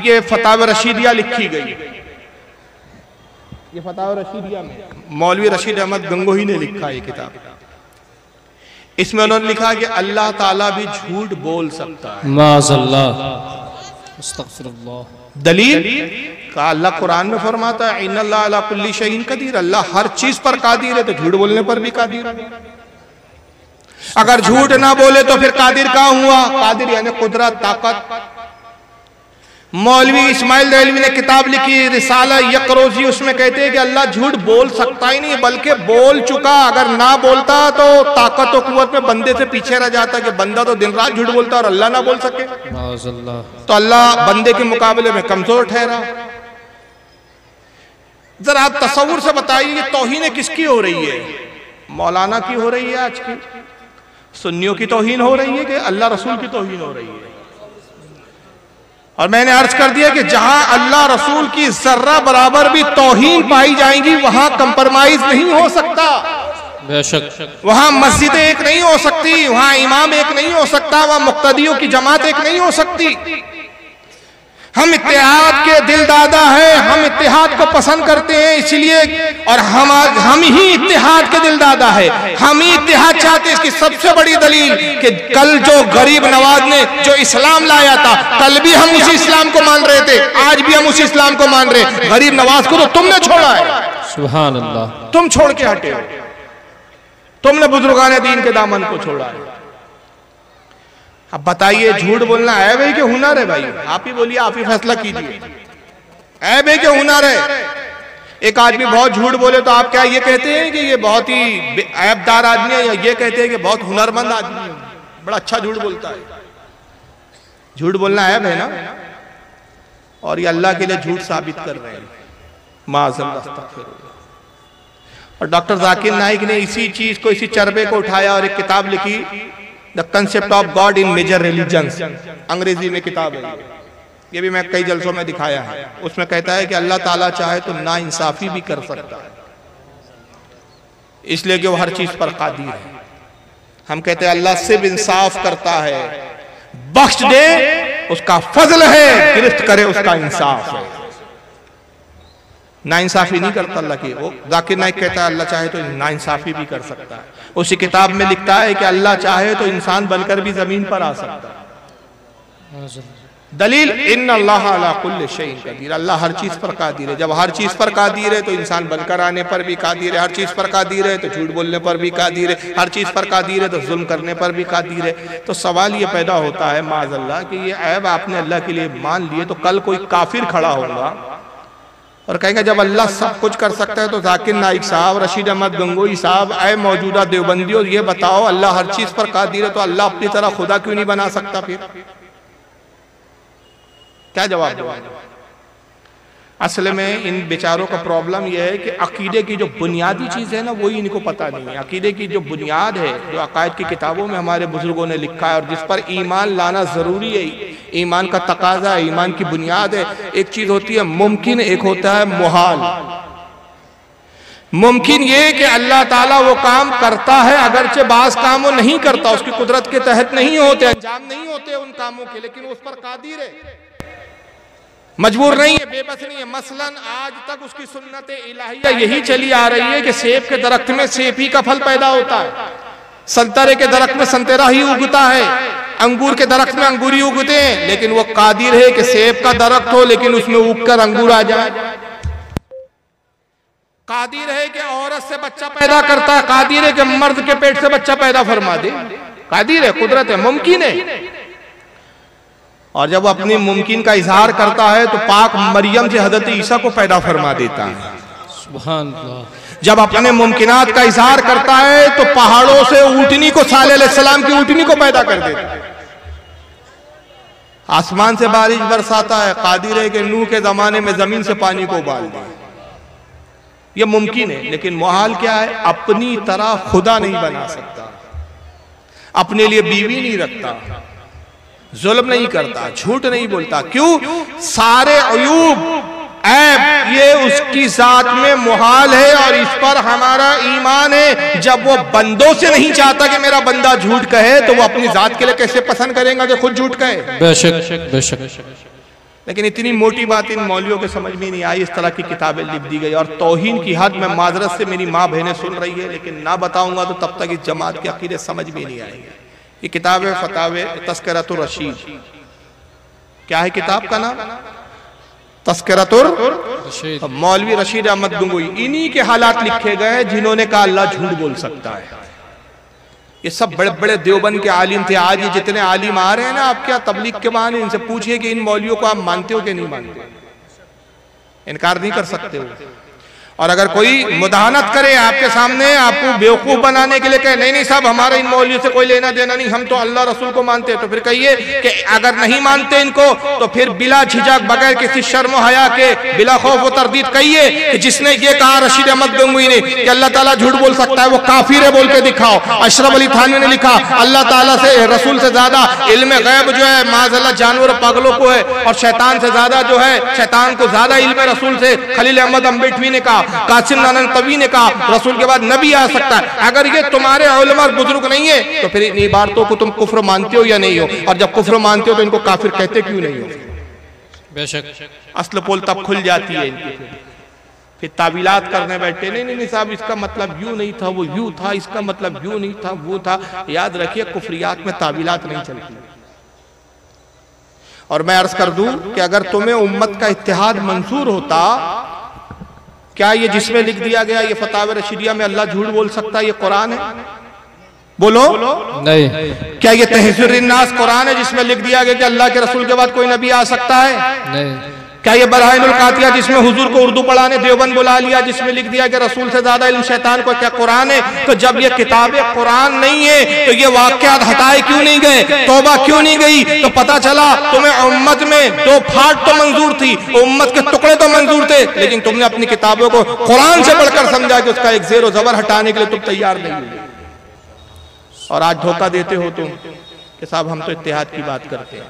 ये फतावा रशीदिया लिखी गई, ये फतावा रशीदिया में मौलवी रशीद अहमद गंगोही ने लिखा ये किताब। इसमें उन्होंने लिखा कि अल्लाह ताला भी झूठ बोल सकता है। माज़अल्लाह, अस्तग़फिरुल्लाह। दलील का अल्लाह कुरान में फरमाता है इन्नल्लाह अला कुल्ली शैइन कदीर, अल्लाह हर चीज पर कादिर है, तो झूठ बोलने पर भी कादिर है। अगर झूठ ना बोले तो फिर कादिर कहाँ हुआ? कादिर यानी कुदरत, ताकत। मौलवी इस्माइल देहलवी ने किताब लिखी रिसाला यकरोजी, उसमें कहते हैं कि अल्लाह झूठ बोल सकता ही नहीं बल्कि बोल चुका। अगर ना बोलता तो ताकत और कुव्वत में बंदे से पीछे रह जाता कि बंदा तो दिन रात झूठ बोलता और अल्लाह ना बोल सके, तो अल्लाह बंदे के मुकाबले में कमजोर ठहरा। जरा आप तसव्वुर से बताइए ये तौहीन किसकी हो रही है? मौलाना की हो रही है, आज की सुन्नियों की तौहीन हो रही है कि अल्लाह रसूल की तौहीन हो रही है? और मैंने अर्ज कर दिया कि जहां अल्लाह रसूल की जर्रा बराबर भी तौहीन पाई जाएंगी वहां कंप्रोमाइज नहीं हो सकता। बेशक वहां मस्जिदें एक नहीं हो सकती, वहां इमाम एक नहीं हो सकता, वहां मुक्तदियों की जमात एक नहीं हो सकती। हम इत्तेहाद के दिलदादा हैं, हम इत्तेहाद को पसंद करते हैं इसलिए, और हम ही इत्तेहाद के दिलदादा है, हम ही इत्तेहाद चाहते हैं। इसकी सबसे बड़ी दलील कि कल जो गरीब नवाज ने जो इस्लाम लाया था, कल भी हम उसी इस्लाम को मान रहे थे, आज भी हम उसी इस्लाम को मान रहे। गरीब नवाज को तो तुमने छोड़ा है, सुभान अल्लाह, तुम छोड़ के हटे हो, तुमने बुजुर्गान दीन के दामन को छोड़ा है। अब बताइए झूठ बोलना ऐब है कि हुनर है? भाई आप ही बोलिए, आप ही फैसला कीजिए, ऐब है कि हुनर है? एक आदमी बहुत झूठ बोले तो आप क्या ये कहते हैं कि ये बहुत ही ऐबदार आदमी है, या ये कहते हैं कि बहुत हुनरमंद आदमी है, बड़ा अच्छा झूठ बोलता है? झूठ बोलना ऐब है ना, और ये अल्लाह के लिए झूठ साबित कर रहे हैं। माज़अल्लाह। और डॉक्टर जाकिर नाइक ने इसी चीज को, इसी चरबे को उठाया और एक किताब लिखी, the concept of God in major religions, अंग्रेजी में किताब है, ये भी मैं कई जलसों में दिखाया है। उसमें कहता है कि अल्लाह ताला चाहे तो ना इंसाफी भी कर सकता है, इसलिए कि वो हर चीज पर कादिर है। हम कहते हैं अल्लाह सिर्फ इंसाफ करता है, बख्श दे उसका फजल है, गिरफ्त करे उसका इंसाफ है। नाइंसाफी नहीं करता अल्लाह की। वो जाकिर नाइक कहता है अल्लाह चाहे तो नाइंसाफी भी कर सकता है। उसी किताब में लिखता है कि अल्लाह चाहे तो इंसान बनकर भी जमीन पर आ सकता है। दलील इन्ना अल्लाह अला कुल्ली शैइन कदीर, अल्लाह हर चीज पर कादिर है। जब हर चीज पर कादिर है तो इंसान बनकर आने पर भी कादिर है, हर चीज पर कादिर है तो झूठ बोलने पर भी कादिर है, हर चीज पर कादिर है तो जुल्म करने पर भी कादिर है। तो सवाल ये पैदा होता है माज़अल्लाह कि ये ऐब आपने अल्लाह के लिए मान लिए, तो कल कोई काफिर खड़ा होगा और कहेंगे जब अल्लाह सब कुछ कर सकता है तो जाकिर नाइक साहब, रशीद अहमद गंगोही साहब, ऐ मौजूदा देवबंदियों, ये बताओ अल्लाह हर चीज पर कादिर है तो अल्लाह अपनी तरह खुदा क्यों नहीं बना सकता? फिर क्या जवाब दो? असल में इन बेचारों का प्रॉब्लम यह है कि अकीदे की जो बुनियादी चीज़ है ना, वही इनको पता नहीं है। अकीदे की जो बुनियाद है, जो अकायद की किताबों में हमारे बुजुर्गों ने लिखा है और जिस पर ईमान लाना ज़रूरी है, ईमान का तकाजा है, ईमान की बुनियाद है। एक चीज़ होती है मुमकिन, एक होता है मुहाल। मुमकिन ये कि अल्लाह ताला वो काम करता है, अगरचे बाज़ काम वो नहीं करता, उसकी कुदरत के तहत नहीं होते, अंजाम नहीं होते उन कामों के, लेकिन उस पर कादिर है, मजबूर नहीं है, बेबस नहीं है। मसलन आज तक उसकी सुन्नत इलाहिया यही चली आ रही है कि सेब के दरख्त में सेब ही का फल पैदा होता है, संतरे के दरख्त में संतरा ही उगता है, अंगूर के दरख्त में अंगूर ही उगते हैं, लेकिन वो कादिर है कि सेब का दरख्त हो लेकिन उसमें उग कर अंगूर आ जाए। कादिर है कि औरत से बच्चा पैदा करता है, कादिर है कि मर्द के पेट से बच्चा पैदा फरमा दे, कादिर है, कुदरत है, मुमकिन है। और जब अपनी मुमकिन का इजहार करता है तो पाक मरियम से हजरत ईसा को पैदा फरमा देता है, सुभान अल्लाह। जब अपने मुमकिनात का इजहार करता है तो पहाड़ों से ऊँटनी को, सालेह अलैहिस्सलाम की ऊँटनी को पैदा कर देता है। आसमान से बारिश बरसाता है, कादिर है कि नूह के जमाने में जमीन से पानी को उबाल दे, ये मुमकिन है। लेकिन मुहाल क्या है? अपनी तरह खुदा नहीं बना सकता, अपने लिए बीवी नहीं रखता, जुल्म नहीं करता, झूठ नहीं बोलता। क्यों? सारे अयूब ऐब ये उसकी जात में मुहाल है और इस पर हमारा ईमान है। जब वो बंदों से नहीं चाहता कि मेरा बंदा झूठ कहे, तो वो अपनी जात के लिए कैसे पसंद करेगा कि खुद झूठ कहे? बेशक बेशक। लेकिन इतनी मोटी बात इन मौलवियों के समझ में नहीं आई, इस तरह की किताबें लिख दी गई। और तौहीन की हद में माजरत से मेरी माँ बहनें सुन रही है, लेकिन ना बताऊंगा तो तब तक इस जमात के अकीदे समझ में नहीं आएंगे। ये किताब है फतावे तस्करतुर रशीद। क्या है किताब का नाम? तस्करतुर रशीद, मौलवी रशीद अहमद गंगोई। इन्हीं के हालात लिखे गए जिन्होंने कहा अल्लाह झूठ बोल सकता है। ये सब बड़े बड़े देवबंद के आलिम थे। आज ये जितने आलिम आ रहे हैं ना आप क्या तबलीग के बहाने, इनसे पूछिए कि इन मौलवियों को आप मानते हो कि नहीं मानते, इनकार नहीं कर सकते हो। और अगर कोई मुदाहनत करे आपके सामने, आपको बेवकूफ बनाने के लिए कहे नहीं नहीं साहब हमारा इन मौलवियों से कोई लेना देना नहीं, हम तो अल्लाह रसूल को मानते हैं, तो फिर कहिए कि अगर नहीं मानते इनको तो फिर बिला झिझक बगैर किसी शर्म हया के बिला खौफ व तरदीद कहिए कि जिसने ये कहा रशीद अहमद गंगोई ने कि अल्लाह ताला झूठ बोल सकता है वो काफिर है, बोल के दिखाओ। अशरफ अली थानवी ने लिखा अल्लाह ताला से रसूल से ज्यादा इल्म गैब जो है माज़अल्लाह जानवर पागलों को है, और शैतान से ज्यादा जो है शैतान को ज्यादा इल्म रसूल से। खलील अहमद अम्बेडवी ने कहा, कासिम नानवी ने कहा रसूल के बाद नबी आ सकता है। अगर ये तुम्हारे उलमा बुजुर्ग नहीं है तो फिर इन इबारतों को तुम कुफ्र मानते हो या नहीं हो? और जब कुफ्र मानते हो तो इनको काफिर कहते क्यों नहीं हो? बेशक असल पोल तब खुल जाती है इनकी। फिर तावीलात करने बैठे, नहीं नहीं साहब इसका मतलब यूं नहीं था, वो यूं था, इसका मतलब यूं नहीं था, वो था। याद रखिए कुफ्रियात में तावीलात नहीं चलती। और मैं अर्ज कर दूं कि अगर तुम्हें उम्मत का इत्तेहाद मंसूर होता, क्या ये जिसमें लिख दिया गया ये फतावे रशीदिया में अल्लाह झूठ बोल सकता है ये कुरान है? बोलो नहीं। क्या ये तहज़ीरुन नास कुरान है जिसमें लिख दिया गया कि अल्लाह के रसूल के बाद कोई नबी आ सकता है? नहीं। क्या ये बरहाइनुल कातिया जिसमें हुजूर को उर्दू पढ़ाने देवबंद बुला लिया जिसमें लिख दिया कि रसूल से ज्यादा इल्म शैतान को, क्या कुरान है? तो जब ये किताबें कुरान नहीं है तो ये वाक़यात हटाए क्यों नहीं गए, तौबा क्यों नहीं गई? तो पता चला तुम्हें उम्मत में दो फाट तो मंजूर थी, उम्मत के टुकड़े तो मंजूर थे, लेकिन तुमने अपनी किताबों को कुरान से पढ़कर समझा कि उसका एक ज़ेर व ज़बर हटाने के लिए तुम तैयार नहीं हुए। और आज धोखा देते हो तुम कि साहब हम तो इत्तेहाद की बात करते हैं।